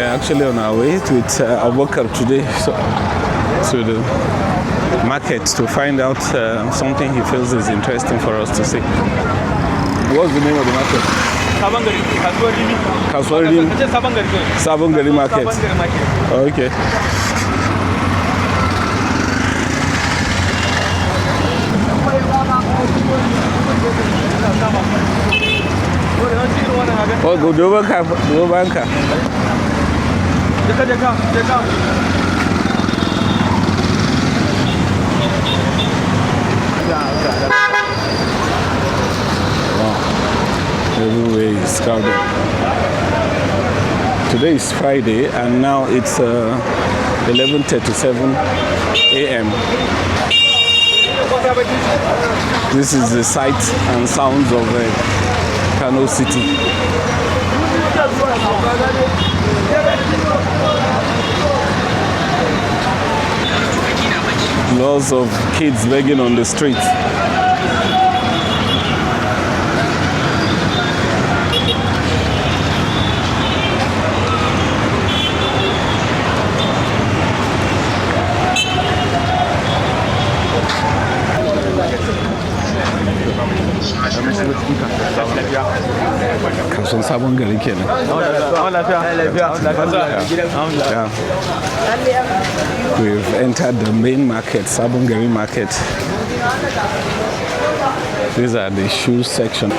actually on our way with our worker today to the market to find out something he feels is interesting for us to see. What's the name of the market? Sabongari Market. Okay. Oh, go banka. Everywhere is crowded. Today is Friday and now it's 11:37 a.m. This is the sights and sounds of Kano City. Lots of kids begging on the streets. Kasuwan sabon gari kenan. We've entered the main market, Sabon Gari Market. These are the shoe section.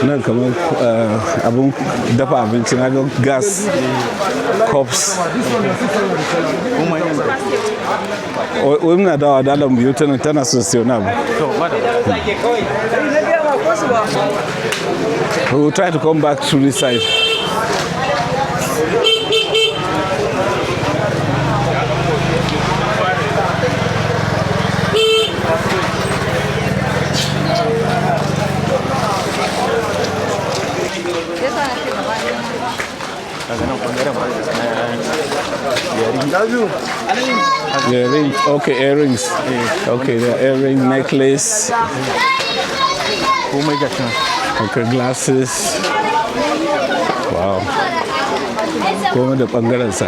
Nan kamar abun dafa abinci na ga gas cups. Wani na dawa da alam biyu tana so siyo na abu. We will try to come back through this side. Earrings, okay, earrings. Okay, the earring necklace. Okay, glasses. Wow. Come da bangaren sa.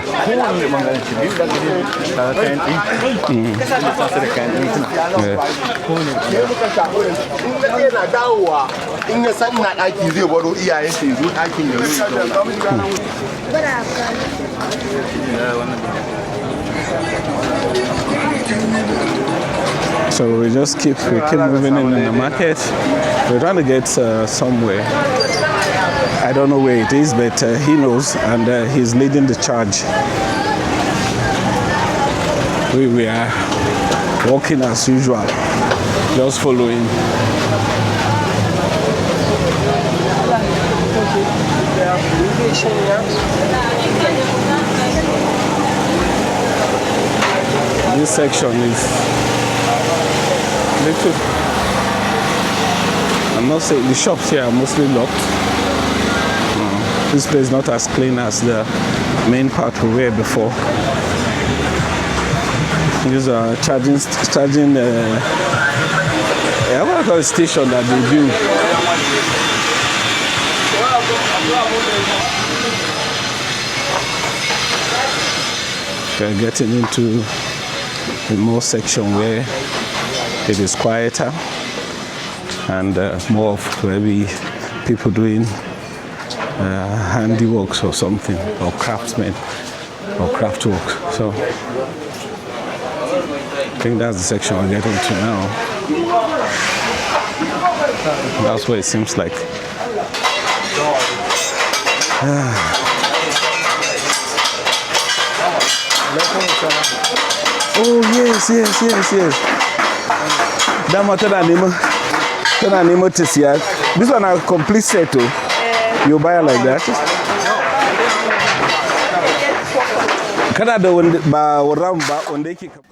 In ya san na daki zai baro iyayen sa yazo dakin ya So we keep moving in the market. We're trying to get somewhere. I don't know where it is, but he knows, and he's leading the charge. We are walking as usual, just following. This section is little. I'm not saying the shops here are mostly locked. This place is not as clean as the main part we were before. These are charging what I call a station that they do. We're getting into a more section where it is quieter and more of maybe people doing handiworks or something, or craftsmen or craft work. So I think that's the section we're getting to now. That's what it seems like. Oh yes. Dama tana neman ta siya. This one a complete set. You buy it like that.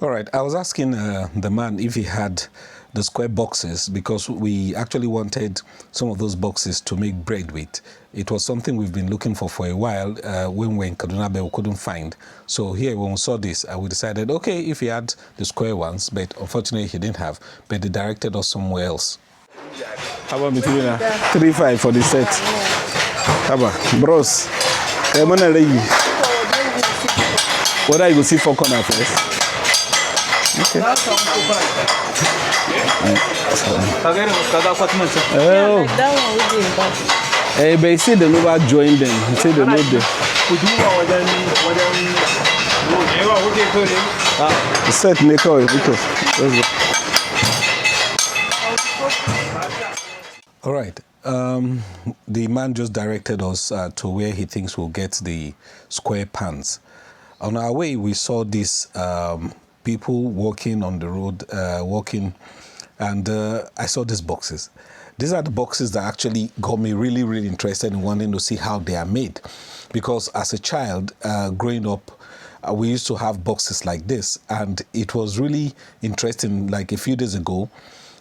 All right, I was asking the man if he had the square boxes because we actually wanted some of those boxes to make bread with. It was something we've been looking for a while. When we were in Kaduna, but we couldn't find. So here, when we saw this, we decided, okay, if he had the square ones, but unfortunately he didn't have, but they directed us somewhere else. How about between 3-5 for the set? How about bros? What are you going to see for corner first? Okay. Oh. Hey, but you see the Nova join them. You see the Nova. Set Nico. All right. The man just directed us to where he thinks we'll get the square pans. On our way, we saw these people walking on the road, and I saw these boxes. These are the boxes that actually got me really, really interested in wanting to see how they are made. Because as a child, growing up, we used to have boxes like this. And it was really interesting. Like a few days ago,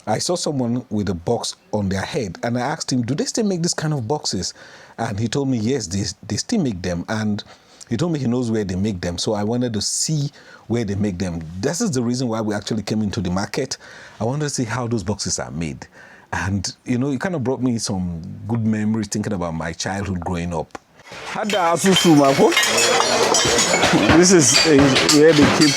I saw someone with a box on their head. And I asked him, do they still make this kind of boxes? And he told me, yes, they still make them. And he told me he knows where they make them. So I wanted to see where they make them. This is the reason why we actually came into the market. I wanted to see how those boxes are made. And, you know, it kind of brought me some good memories thinking about my childhood growing up. This is where they keep,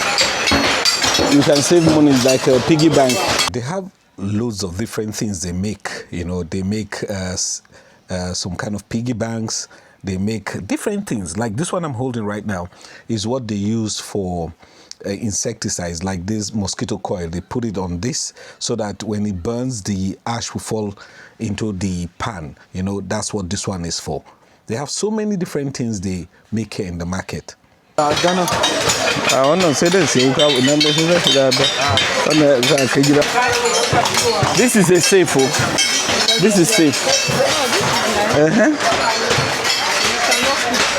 you can save money, it's like a piggy bank. They have loads of different things they make. You know, they make some kind of piggy banks. They make different things. Like this one I'm holding right now is what they use for insecticides, like this mosquito coil. They put it on this so that when it burns, the ash will fall into the pan. You know, that's what this one is for. They have so many different things they make here in the market. This is a safe. This is safe.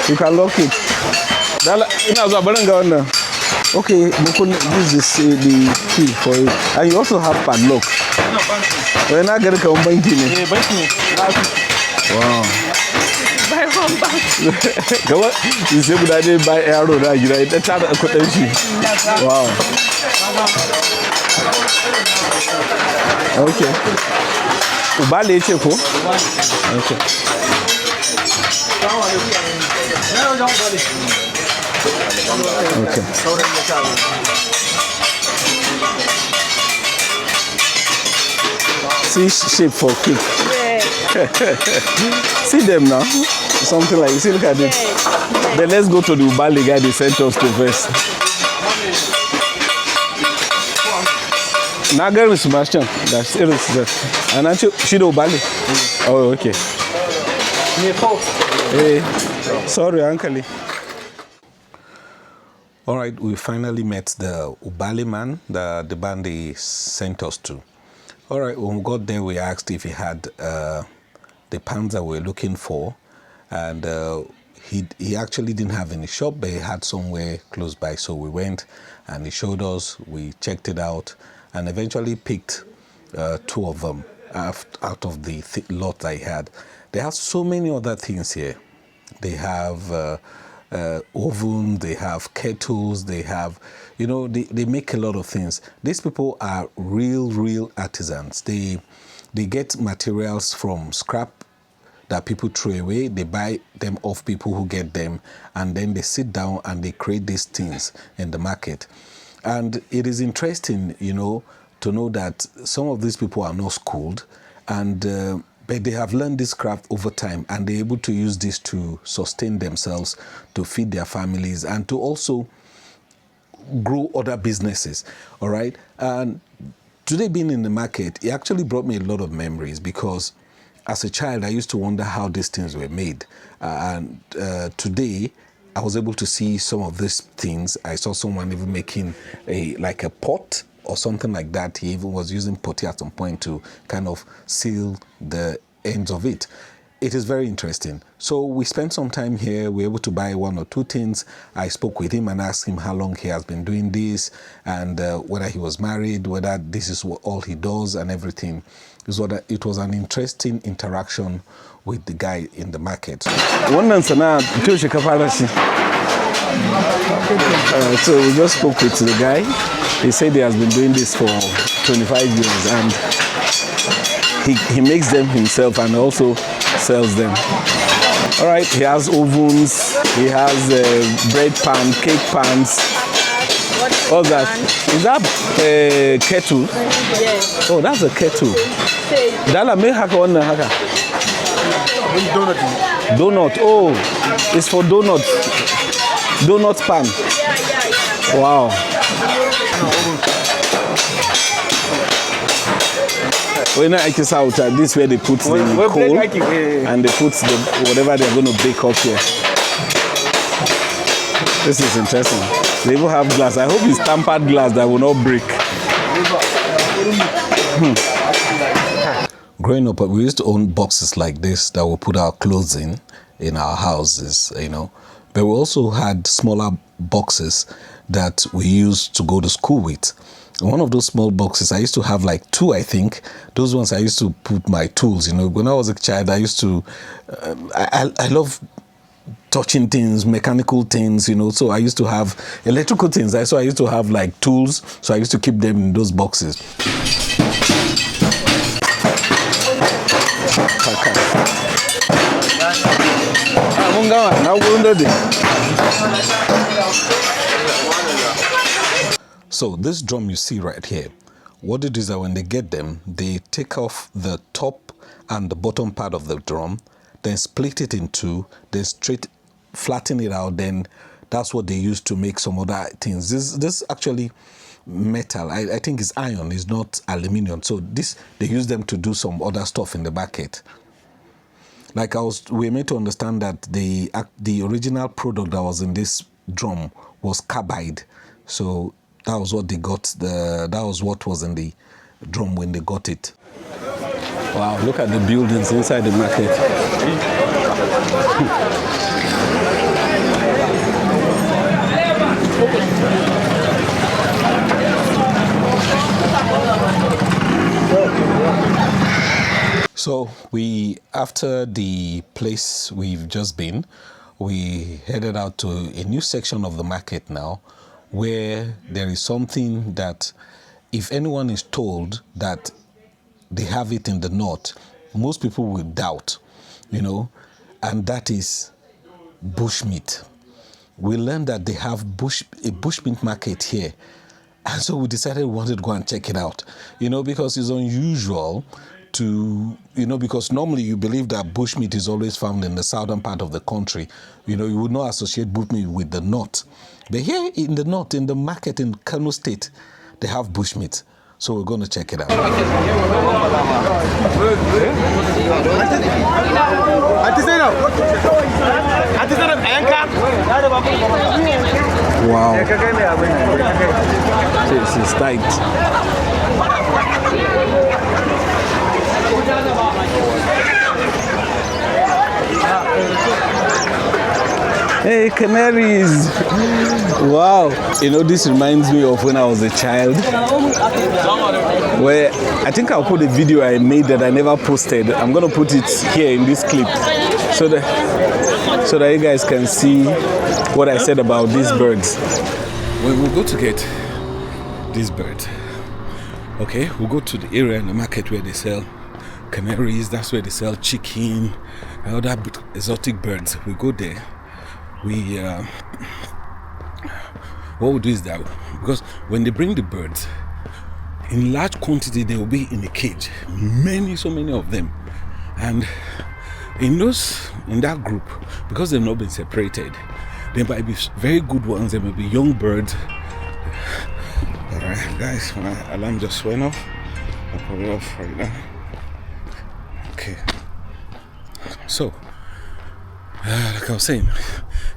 You can lock it. Okay, this is the key for it. And you also have padlock. When I get a wow. Buy one back. Go on. You say that I didn't buy arrow that you right. That's how I could see. Wow. Okay. Ubale cheko. Okay. Okay. See shape for cake. See them now. Something like, see, look at it. Then let's go to the Ubali guy they sent us to first. Nagar is Sebastian. That's it. And actually, she do Ubali. Oh, okay. Hey, sorry, uncle. All right, we finally met the Ubali man, the band they sent us to. All right, when we got there, we asked if he had the pans that we were looking for, and he actually didn't have any shop, but he had somewhere close by. So we went, and he showed us. We checked it out, and eventually picked 2 of them out of the lot I had. They have so many other things here. They have oven, they have kettles, they have, you know, they make a lot of things. These people are real artisans. They get materials from scrap that people throw away. They buy them off people who get them, and then they sit down and they create these things in the market. And it is interesting, you know, to know that some of these people are not schooled, and but they have learned this craft over time, and they're able to use this to sustain themselves, to feed their families, and to also grow other businesses. All right. And today, being in the market, it actually brought me a lot of memories, because as a child, I used to wonder how these things were made. And today, I was able to see some of these things. I saw someone even making like a pot or something like that. He even was using putty at some point to kind of seal the ends of it. it is very interesting. So we spent some time here. We were able to buy 1 or 2 things. I spoke with him and asked him how long he has been doing this, and whether he was married, whether this is all he does and everything. It was an interesting interaction with the guy in the market. So we just spoke with the guy. He said he has been doing this for 25 years and he makes them himself and also sells them. All right, he has ovens, he has bread pan, cake pans. What's that? Is that a kettle? Yes. Oh, that's a kettle. Dala me haka one haka. Donut. Oh, it's for donut. Donut pan. Wow. When I kiss out, this is where they put the coal and they put whatever they're going to bake up here. This is interesting. They even have glass. I hope it's tampered glass that will not break. Growing up, we used to own boxes like this that we put our clothes in our houses, you know. But we also had smaller boxes that we used to go to school with. One of those small boxes, I used to have like 2, I think. Those ones I used to put my tools, you know. When I was a child, I used to, I love touching things, mechanical things, you know. So I used to have electrical things. So I used to have like tools. So I used to keep them in those boxes. So this drum you see right here, what it is that when they get them, they take off the top and the bottom part of the drum, then split it in 2, then flatten it out, then that's what they use to make some other things. This actually metal, I think it's iron, it's not aluminium. So they use them to do some other stuff in the market. Like we made to understand that the original product that was in this drum was carbide. So that was what they got. That was what was in the drum when they got it. Wow! Look at the buildings inside the market. So after the place we've just been, we headed out to a new section of the market now, where there is something that if anyone is told that they have it in the north, most people will doubt, you know, and that is bushmeat. We learned that they have a bushmeat market here, and so we decided we wanted to go and check it out, you know, because it's unusual because normally you believe that bushmeat is always found in the southern part of the country. You know, you would not associate bushmeat with the north. But here in the north, in the market in Kano State, they have bushmeat. So we're going to check it out. Wow. This is tight. Hey, canaries! Wow! You know, this reminds me of when I was a child, where I think I'll put a video I made that I never posted. I'm gonna put it here in this clip, so that you guys can see what I said about these birds. When we go to get these birds, okay, we'll go to the area in the market where they sell canaries. That's where they sell chicken and other exotic birds. We go there. What we do is that, because when they bring the birds in large quantity, they will be in a cage, so many of them, and in that group, because they've not been separated, there might be very good ones, there may be young birds. All right, guys, my alarm just went off. I'll put it off right now. Okay, so like I was saying,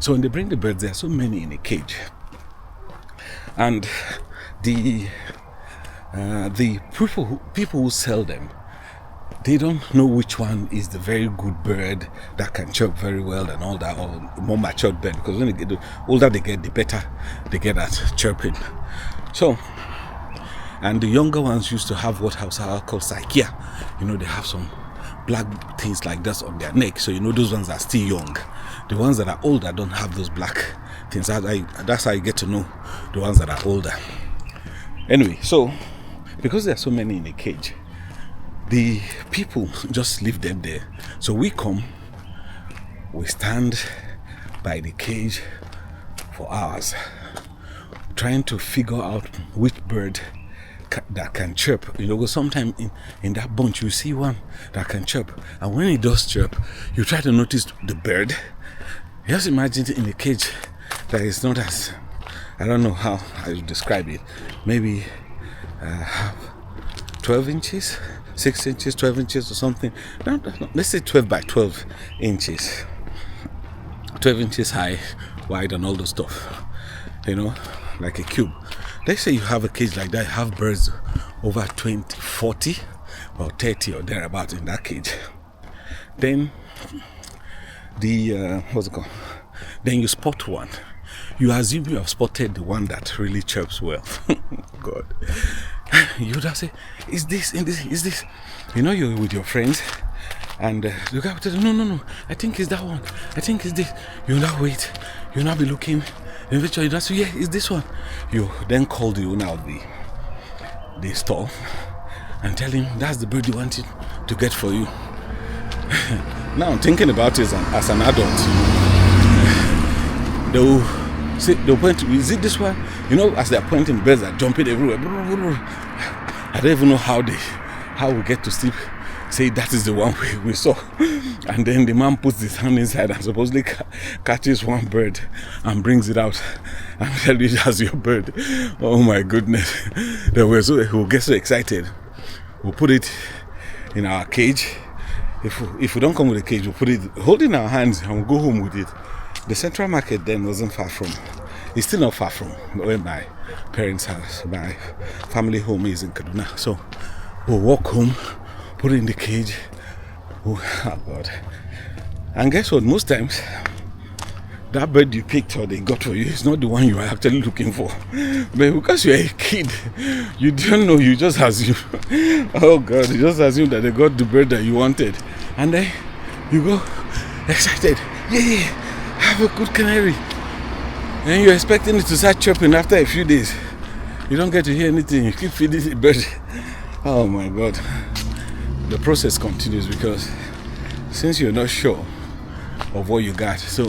so when they bring the birds, there are so many in a cage, and the people who sell them, they don't know which one is the very good bird that can chirp very well and all that, or more matured bird, because when they get the older they get, the better they get at chirping. So, and the younger ones used to have what Hausa called Sakia. You know, they have some black things like this on their neck, so you know those ones are still young. The ones that are older don't have those black things. That's how you get to know the ones that are older. Anyway, so because there are so many in a cage, the people just leave them there. So we come, we stand by the cage for hours, trying to figure out which bird that can chirp. You know, sometimes in that bunch you see one that can chirp, and when it does chirp, you try to notice the bird. Just imagine it in a cage that is not as, I don't know how I would describe it, maybe 12 inches, 6 inches, 12 inches or something. No, let's say 12 by 12 inches, 12 inches high, wide, and all those stuff, you know, like a cube. Let's say you have a cage like that, you have birds over 20, 40 or 30 or thereabout in that cage. Then what's it called? Then you spot one. You assume you have spotted the one that really chirps well. God. You would have say, is this? You know, you're with your friends and you go to no, I think it's that one. I think it's this. You now wait. You now be looking. Eventually you say, yeah, it's this one. You then call the owner of the store and tell him that's the bird you wanted to get for you. Now I'm thinking about it as an adult. They'll point to, is it this one? You know, as they're pointing, birds are jumping everywhere. I don't even know how we get to sleep. Say that is the one we saw. And then the man puts his hand inside and supposedly catches one bird and brings it out and tell you that's your bird. Oh my goodness. We'll get so excited. We'll put it in our cage. If we don't come with a cage, we'll put it, hold it in our hands and we'll go home with it. The central market then wasn't far from, it's still not far from where my parents' house, my family home is in Kaduna. So we'll walk home, put it in the cage. Oh God. And guess what? Most times, that bird you picked or they got for you is not the one you are actually looking for. But because you're a kid, you don't know, you just assume. Oh God, you just assume that they got the bird that you wanted. And then you go excited. Yeah, have a good canary. And you're expecting it to start chirping after a few days. You don't get to hear anything. You keep feeding the bird. Oh my God. The process continues because since you're not sure of what you got, so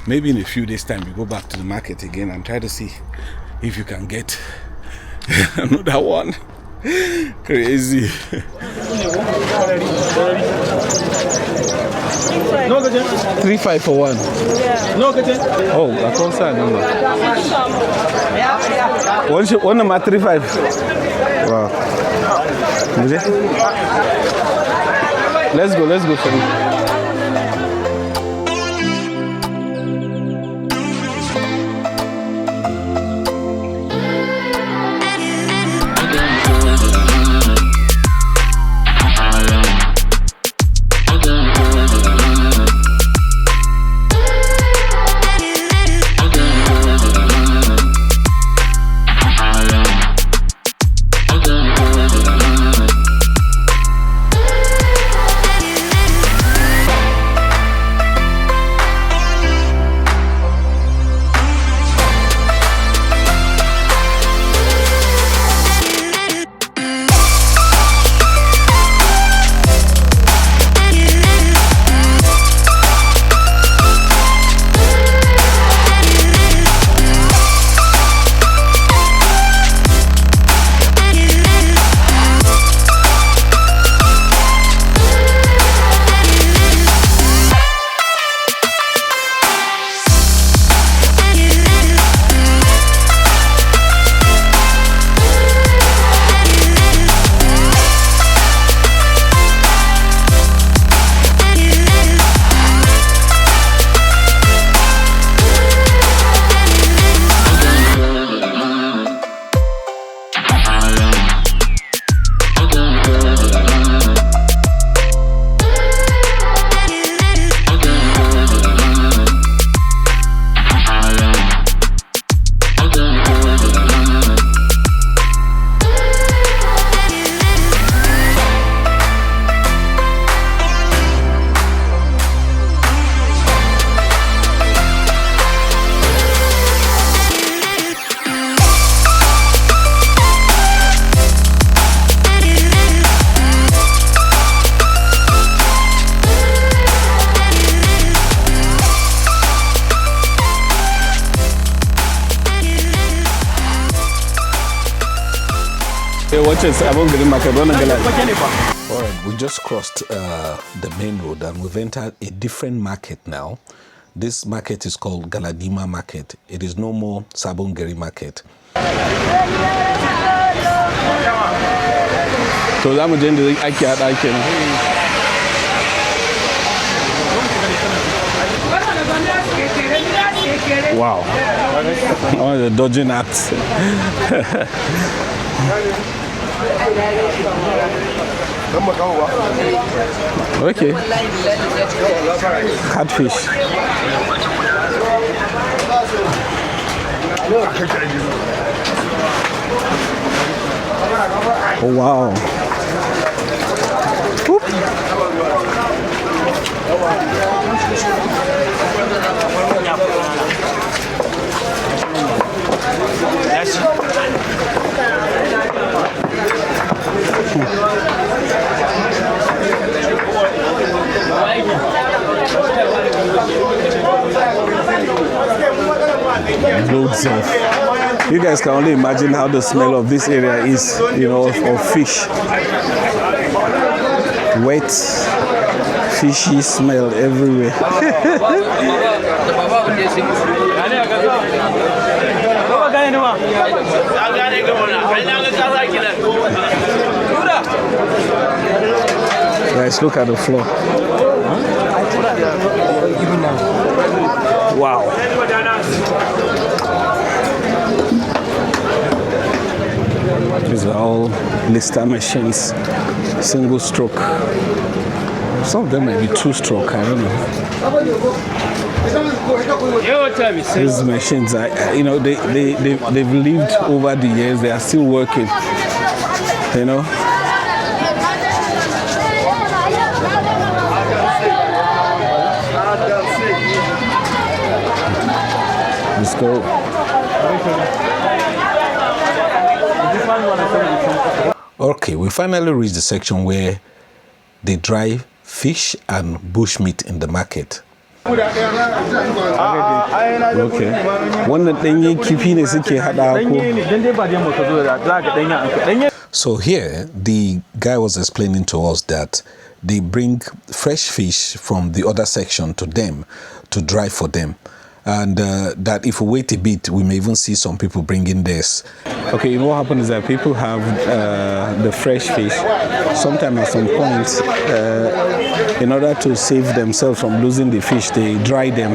maybe in a few days time you go back to the market again and try to see if you can get another one. Crazy. 3.5 for one. Yeah. Oh, I can't say number. One number 3.5. Wow. Let's go, Sonny. ce sabon garin market wannan Galadima. All right, we just crossed the main road and we've entered a different market now. This market is called Galadima Market. It is no more Sabongeri Market. To za mu je inda ake haɗa kenan. Wow. Oh, the dodging act. Okay. Catfish. Oh, wow. Whoop. Loads of. You guys can only imagine how the smell of this area is, you know, of fish. Wet, fishy smell everywhere. Guys, look at the floor. Wow. These are all lister machines, single stroke. Some of them might be two stroke, I don't know. These machines are, you know, they've lived over the years, they are still working, you know. Let's go. Okay, we finally reached the section where they dry fish and bushmeat in the market. Okay. Wannan ɗanyen kifi ne suke haɗa ko? So here, the guy was explaining to us that they bring fresh fish from the other section to them to dry for them. And that if we wait a bit, we may even see some people bringing this. Okay, you know what happens is that people have the fresh fish. Sometimes at some point, in order to save themselves from losing the fish, they dry them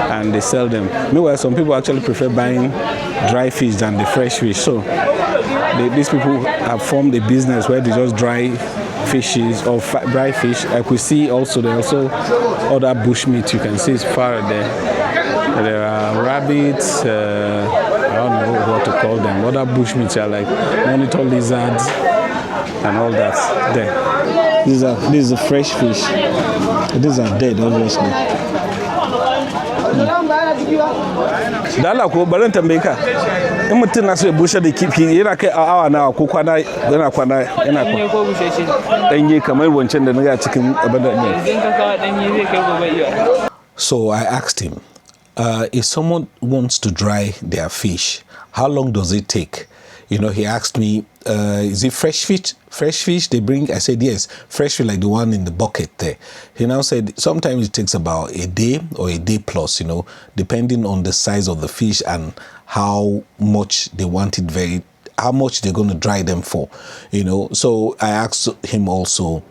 and they sell them. Meanwhile, some people actually prefer buying dry fish than the fresh fish. So these people have formed a business where they just dry fishes or dry fish. Like we see also, there are also other bushmeat. You can see it's far there. There are rabbits, I don't know what to call them. Other bushmeats are like monitor lizards and all that there. These are fresh fish. These are dead, obviously. Da Allah ko barin tambaye ka. In mutum na so ya bushe da kifi yana kai awa nawa ko kwana yana kwana ko bushe shi. Danye kamar wancan da naga cikin abin da ne. Idan ka kawo danye zai kai gobe iya. So I asked him, if someone wants to dry their fish, how long does it take? You know, he asked me, is it fresh fish? Fresh fish they bring? I said, yes, fresh fish like the one in the bucket there. He now said, sometimes it takes about a day or a day plus, you know, depending on the size of the fish and how much they want it how much they're going to dry them for, you know. So I asked him also,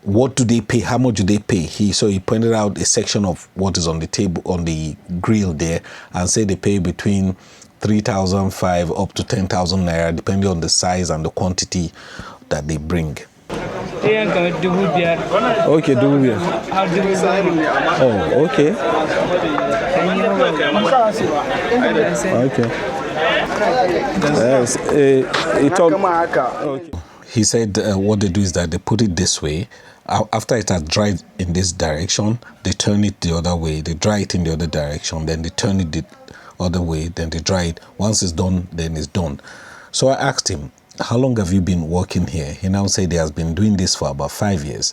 what do they pay? How much do they pay? So he pointed out a section of what is on the table, on the grill there, and said they pay between 3,500 up to 10,000 naira, depending on the size and the quantity that they bring. Okay, dubu. Oh, okay. Okay. Yes, okay. He said what they do is that they put it this way. After it has dried in this direction, they turn it the other way. They dry it in the other direction, then they turn it the other way, then they dry it. Once it's done, then it's done. So I asked him, how long have you been working here? He now said he has been doing this for about 5 years.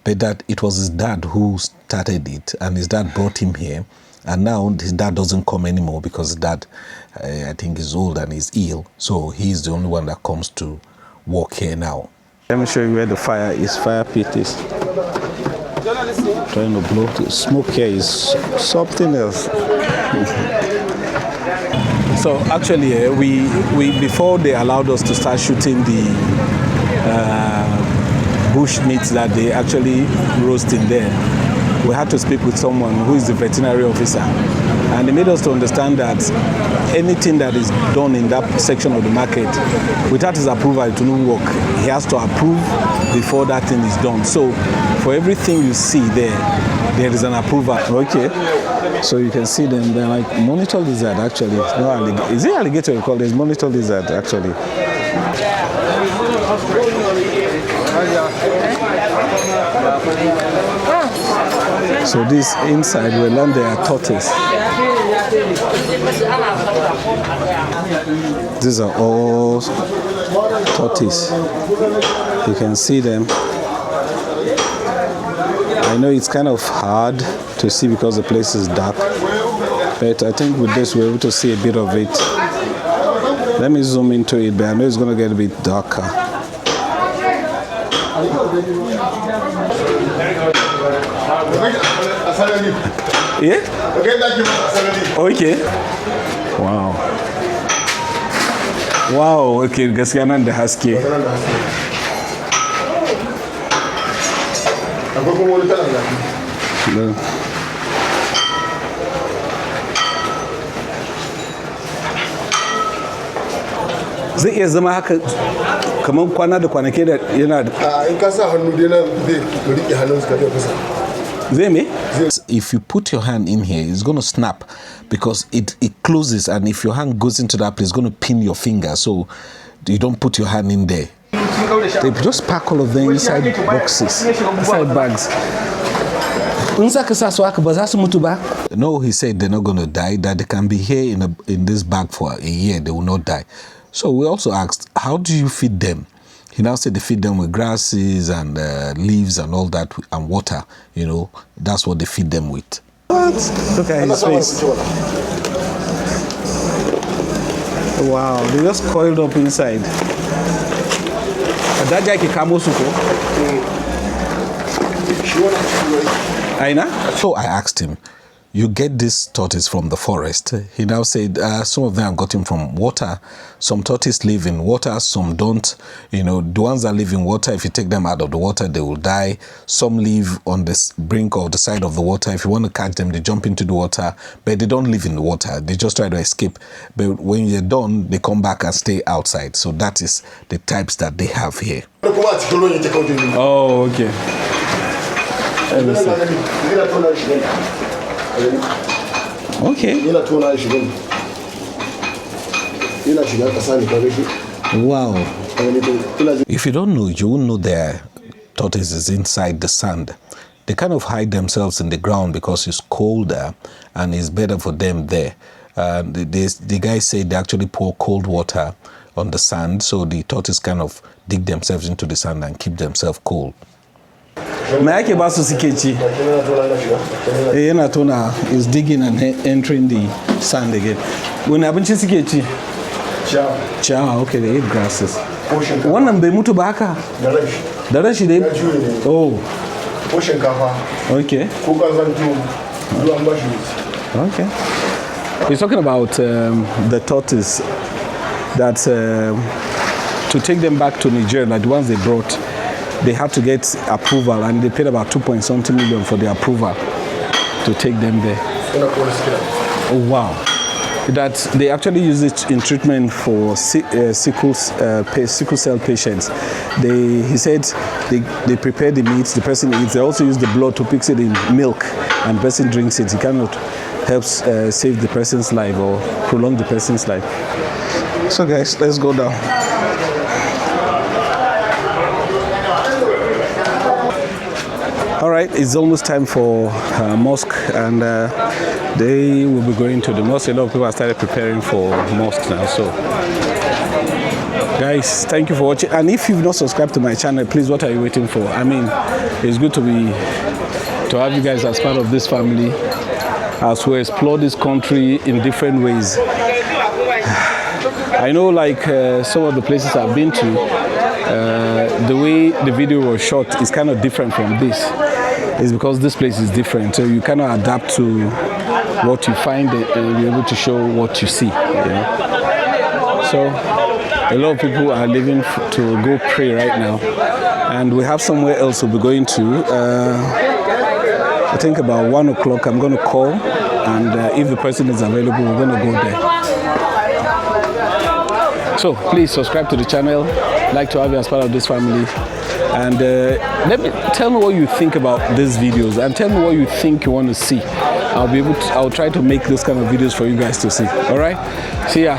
But that it was his dad who started it, and his dad brought him here. And now his dad doesn't come anymore because his dad, I think, is old and is ill. So he's the only one that comes to work here now. Let me show you where the fire pit is. Trying to blow. The smoke here is something else. So actually, we before they allowed us to start shooting the bush meat that they actually roast in there, we had to speak with someone who is the veterinary officer, and they made us to understand that anything that is done in that section of the market, without his approval, it will not work. He has to approve before that thing is done. So for everything you see there is an approval. Okay, so you can see them. They're like monitor lizard actually. No, is it alligator you call this? Monitor lizard actually. So this inside we learn they are tortoise. These are all tortoise. You can see them. I know it's kind of hard to see because the place is dark, but I think with this we're able to see a bit of it. Let me zoom into it, but I know it's going to get a bit darker. Yeah? Okay. Wow. Wow, okay, gaskiya nan da haske. Zai iya zama haka kamar kwana da kwanake da yana da in ka sa hannu dai nan zai rike hannun ka kusa. Zai me? If you put your hand in here, it's going to snap because it closes, and if your hand goes into that place, it's going to pin your finger, so you don't put your hand in there. They just pack all of them inside boxes, inside bags. No, he said they're not going to die, that they can be here in this bag for a year, they will not die. So we also asked, how do you feed them? He now said they feed them with grasses and leaves and all that, and water, you know, that's what they feed them with. What? Look at his face. Wow, they just coiled up inside. That guy can come also. So I asked him, you get this tortoise from the forest? He now said, some of them have gotten from water. Some tortoises live in water, some don't. You know, the ones that live in water, if you take them out of the water, they will die. Some live on the brink of the side of the water. If you want to catch them, they jump into the water, but they don't live in the water. They just try to escape. But when you're done, they come back and stay outside. So that is the types that they have here. Oh, okay. Okay. Wow. If you don't know, you won't know their tortoises inside the sand. They kind of hide themselves in the ground because it's colder and it's better for them there. The guy said they actually pour cold water on the sand, so the tortoise kind of dig themselves into the sand and keep themselves cool. Is digging and entering the sand again. When abinci suke ci? Ciyawa, okay, they eat grasses. Wannan bai mutu ba haka? Da ran shi dai? Oh. Okay. Okay. He's talking about the tortoise that to take them back to Nigeria, like the ones they brought, they had to get approval, and they paid about 2.something million for the approval to take them there. Oh wow! That they actually use it in treatment for sickle cell patients. He said they prepare the meat, the person eats. They also use the blood to mix it in milk, and the person drinks it. It cannot helps save the person's life or prolong the person's life. So guys, let's go down. All right, it's almost time for mosque, and they will be going to the mosque. A lot of people have started preparing for mosque now. So, guys, thank you for watching. And if you've not subscribed to my channel, please, what are you waiting for? I mean, it's good to have you guys as part of this family. as we explore this country in different ways. I know, like some of the places I've been to, the way the video was shot is kind of different from this. It's because this place is different, so you cannot adapt to what you find and be able to show what you see. You know? So a lot of people are leaving to go pray right now, and we have somewhere else we'll be going to. I think about 1 o'clock I'm going to call, and if the person is available, we're going to go there. So please subscribe to the channel, like to have you as part of this family, and tell me what you think about these videos, and tell me what you think you want to see. I'll try to make those kind of videos for you guys to see. All right, see ya.